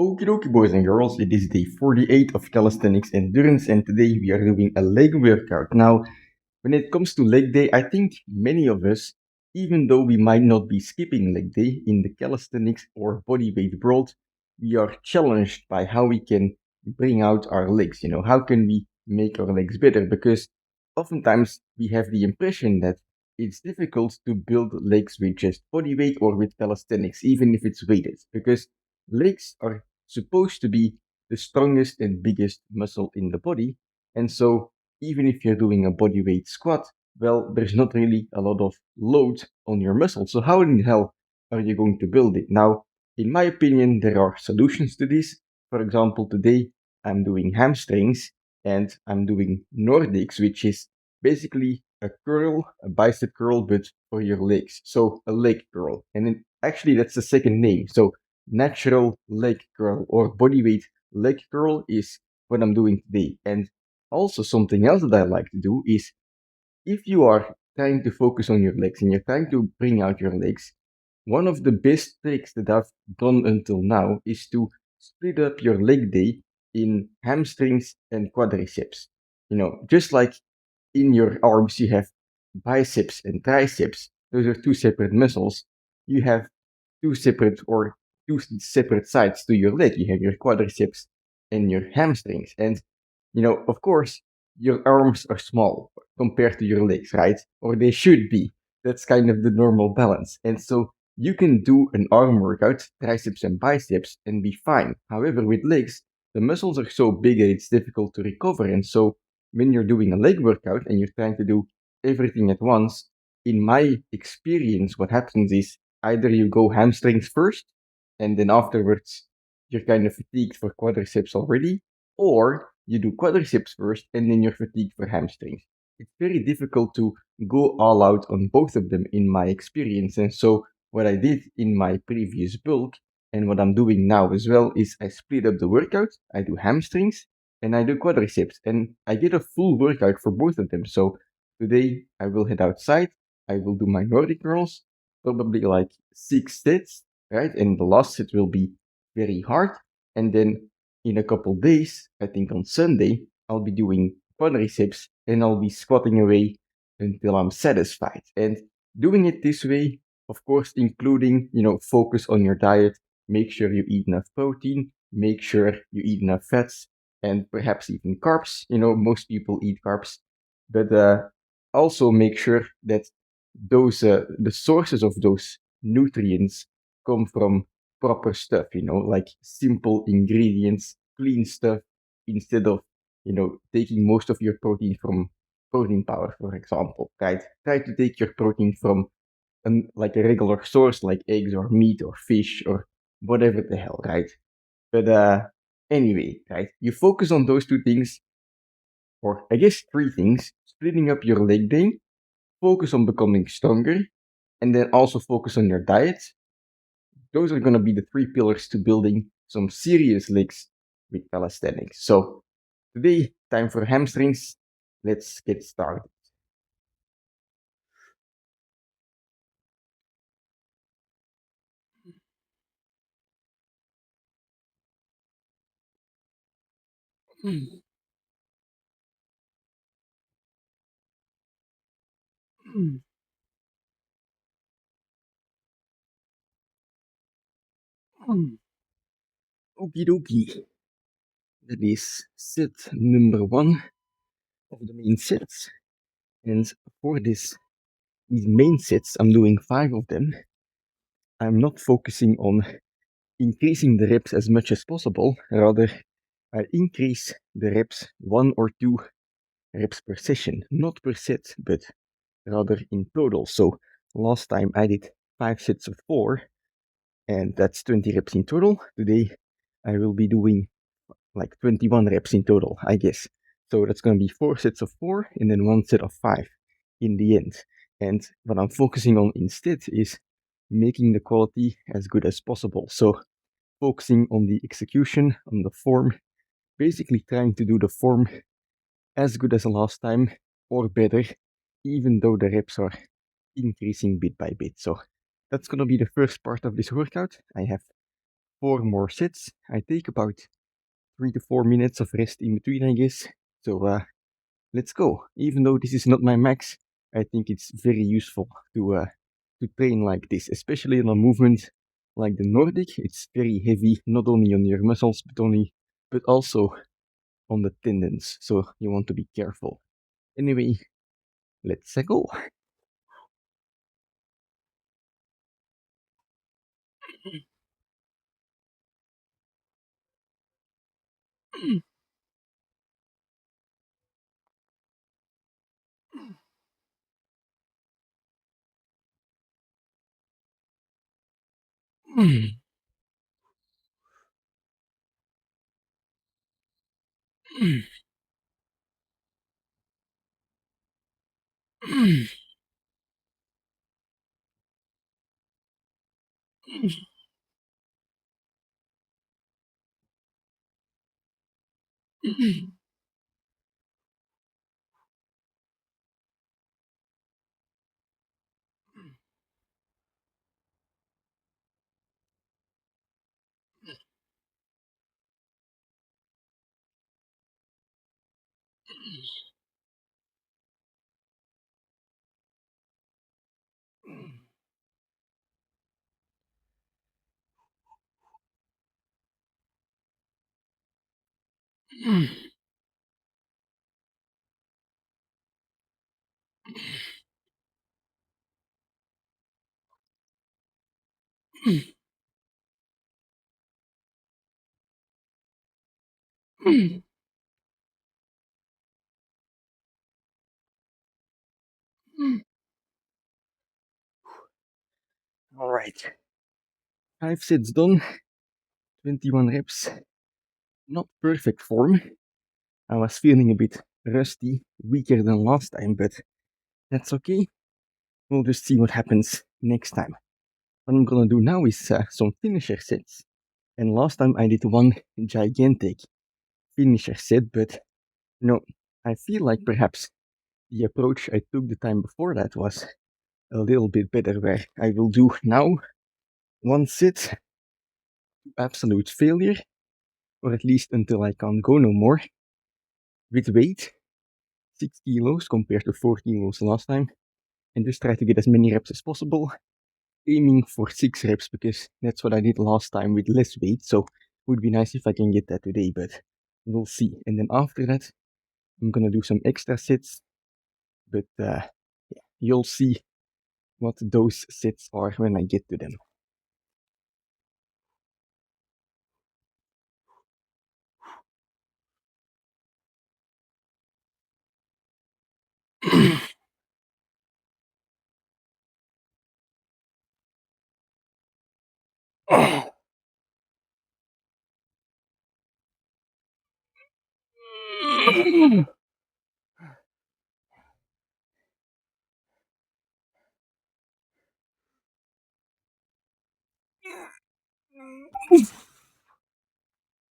Okie dokie, boys and girls, it is day 48 of Calisthenics Endurance, and today we are doing a leg workout. Now, when it comes to leg day, I think many of us, even though we might not be skipping leg day in the calisthenics or bodyweight world, we are challenged by how we can bring out our legs. How can we make our legs better? Because oftentimes we have the impression that it's difficult to build legs with just bodyweight or with calisthenics, even if it's weighted, because legs are supposed to be the strongest and biggest muscle in the body. And so even if you're doing a bodyweight squat, well, there's not really a lot of load on your muscle. So how in the hell are you going to build it? Now, in my opinion, there are solutions to this. For example, today I'm doing hamstrings and I'm doing Nordics, which is basically a curl, a bicep curl, but for your legs. So a leg curl. And then actually that's the second name. So natural leg curl or bodyweight leg curl is what I'm doing today. And also something else that I like to do is if you are trying to focus on your legs and you're trying to bring out your legs, one of the best tricks that I've done until now is to split up your leg day in hamstrings and quadriceps. Just like in your arms you have biceps and triceps, those are two separate muscles. You have two separate sides to your leg. You have your quadriceps and your hamstrings. And of course, your arms are small compared to your legs, right? Or they should be. That's kind of the normal balance. And so you can do an arm workout, triceps and biceps, and be fine. However, with legs, the muscles are so big that it's difficult to recover. And so when you're doing a leg workout and you're trying to do everything at once, in my experience, what happens is either you go hamstrings first, and then afterwards you're kind of fatigued for quadriceps already, or you do quadriceps first and then you're fatigued for hamstrings. It's very difficult to go all out on both of them in my experience. And so what I did in my previous bulk and what I'm doing now as well is I split up the workout. I do hamstrings and I do quadriceps and I get a full workout for both of them. So today I will head outside. I will do my Nordic curls, probably like 6 sets, right? And the last set will be very hard. And then in a couple days, I think on Sunday, I'll be doing quadriceps and I'll be squatting away until I'm satisfied. And doing it this way, of course, including, focus on your diet, make sure you eat enough protein, make sure you eat enough fats, and perhaps even carbs. Most people eat carbs, but also make sure that the sources of those nutrients come from proper stuff, like simple ingredients, clean stuff, instead of, taking most of your protein from protein powder, for example, right? Try to take your protein from like a regular source, like eggs or meat or fish or whatever the hell, right? But anyway, right? You focus on those two things, or I guess three things: splitting up your leg day, focus on becoming stronger, and then also focus on your diet. Those are going to be the three pillars to building some serious legs with calisthenics. So today, time for hamstrings. Let's get started. Okie dokie. That is set number one of the main sets. And for these main sets, I'm doing 5 of them. I'm not focusing on increasing the reps as much as possible. Rather, I increase the reps 1 or 2 reps per session, not per set, but rather in total. So last time I did 5 sets of 4, and that's 20 reps in total. Today I will be doing like 21 reps in total, I guess. So that's going to be 4 sets of 4 and then 1 set of 5 in the end. And what I'm focusing on instead is making the quality as good as possible. So focusing on the execution, on the form, basically trying to do the form as good as the last time or better, even though the reps are increasing bit by bit. So that's going to be the first part of this workout. I have 4 more sets. I take about 3 to 4 minutes of rest in between, I guess. So let's go. Even though this is not my max, I think it's very useful to train like this, especially in a movement like the Nordic. It's very heavy, not only on your muscles, but also on the tendons. So you want to be careful. Anyway, let's go. All right, 5 sets done, 21 reps. Not perfect form. I was feeling a bit rusty, weaker than last time, but that's okay. We'll just see what happens next time. What I'm gonna do now is some finisher sets. And last time I did one gigantic finisher set, but I feel like perhaps the approach I took the time before that was a little bit better, where I will do now one set to absolute failure, or at least until I can't go no more, with weight, 6 kilos compared to 4 kilos last time, and just try to get as many reps as possible, aiming for 6 reps because that's what I did last time with less weight, so it would be nice if I can get that today, but we'll see. And then after that, I'm gonna do some extra sets, but you'll see what those sets are when I get to them.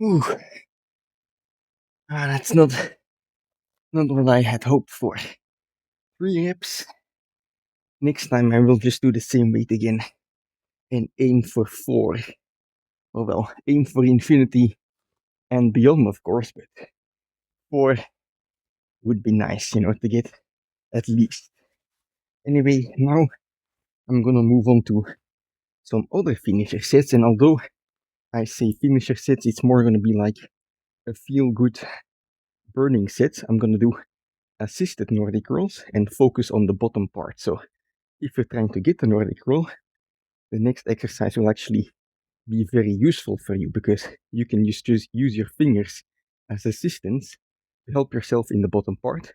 Ooh. That's not what I had hoped for. 3 reps. Next time I will just do the same weight again and aim for 4. Oh well, aim for infinity and beyond, of course, but 4 would be nice, to get at least. Anyway, now I'm gonna move on to some other finisher sets, and although I say finisher sets, it's more gonna be like a feel-good burning set. I'm gonna do assisted Nordic rolls and focus on the bottom part. So if you're trying to get the Nordic roll, the next exercise will actually be very useful for you because you can just use your fingers as assistants to help yourself in the bottom part.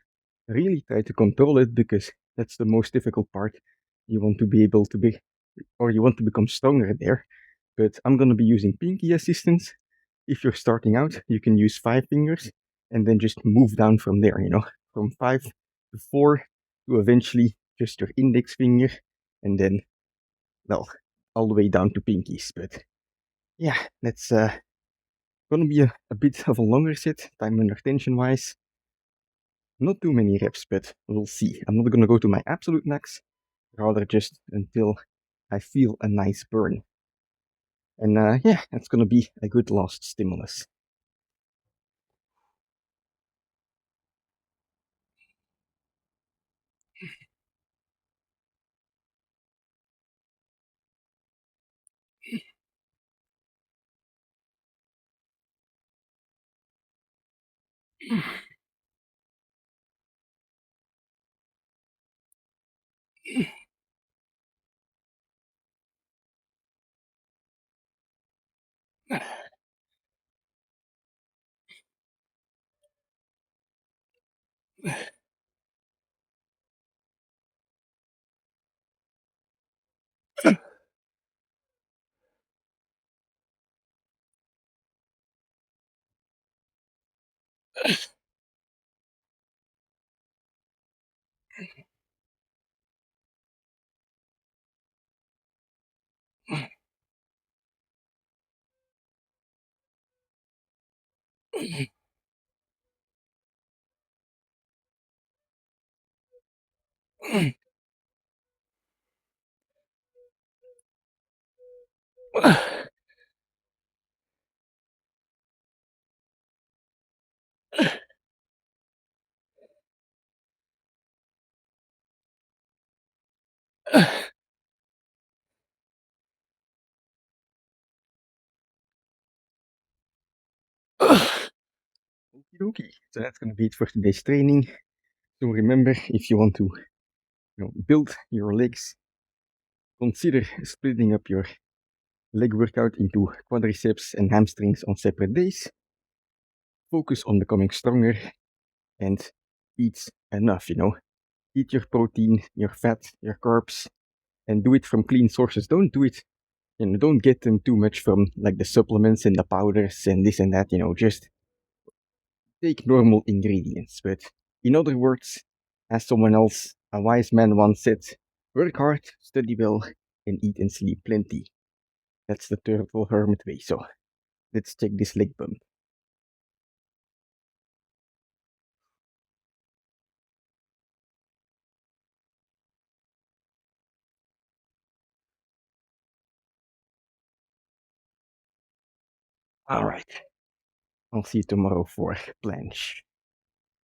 Really try to control it because that's the most difficult part. You want to be able to be, or you want to become stronger there. But I'm going to be using pinky assistance. If you're starting out, you can use 5 fingers and then just move down from there, from 5 to 4 to eventually just your index finger and then, well, all the way down to pinkies. But yeah, that's gonna be a bit of a longer set, time under tension wise. Not too many reps, but we'll see. I'm not gonna go to my absolute max, rather just until I feel a nice burn. And yeah, that's gonna be a good last stimulus. Okie dokie. So that's gonna be it for today's training. So remember, if you want to build your legs, consider splitting up your leg workout into quadriceps and hamstrings on separate days. Focus on becoming stronger and eat enough, Eat your protein, your fat, your carbs, and do it from clean sources. Don't do it, don't get them too much from like the supplements and the powders and this and that, just take normal ingredients. But in other words, as someone else, a wise man once said, work hard, study well, and eat and sleep plenty. That's the turtle hermit way. So let's check this leg bump. All right. I'll see you tomorrow for planche.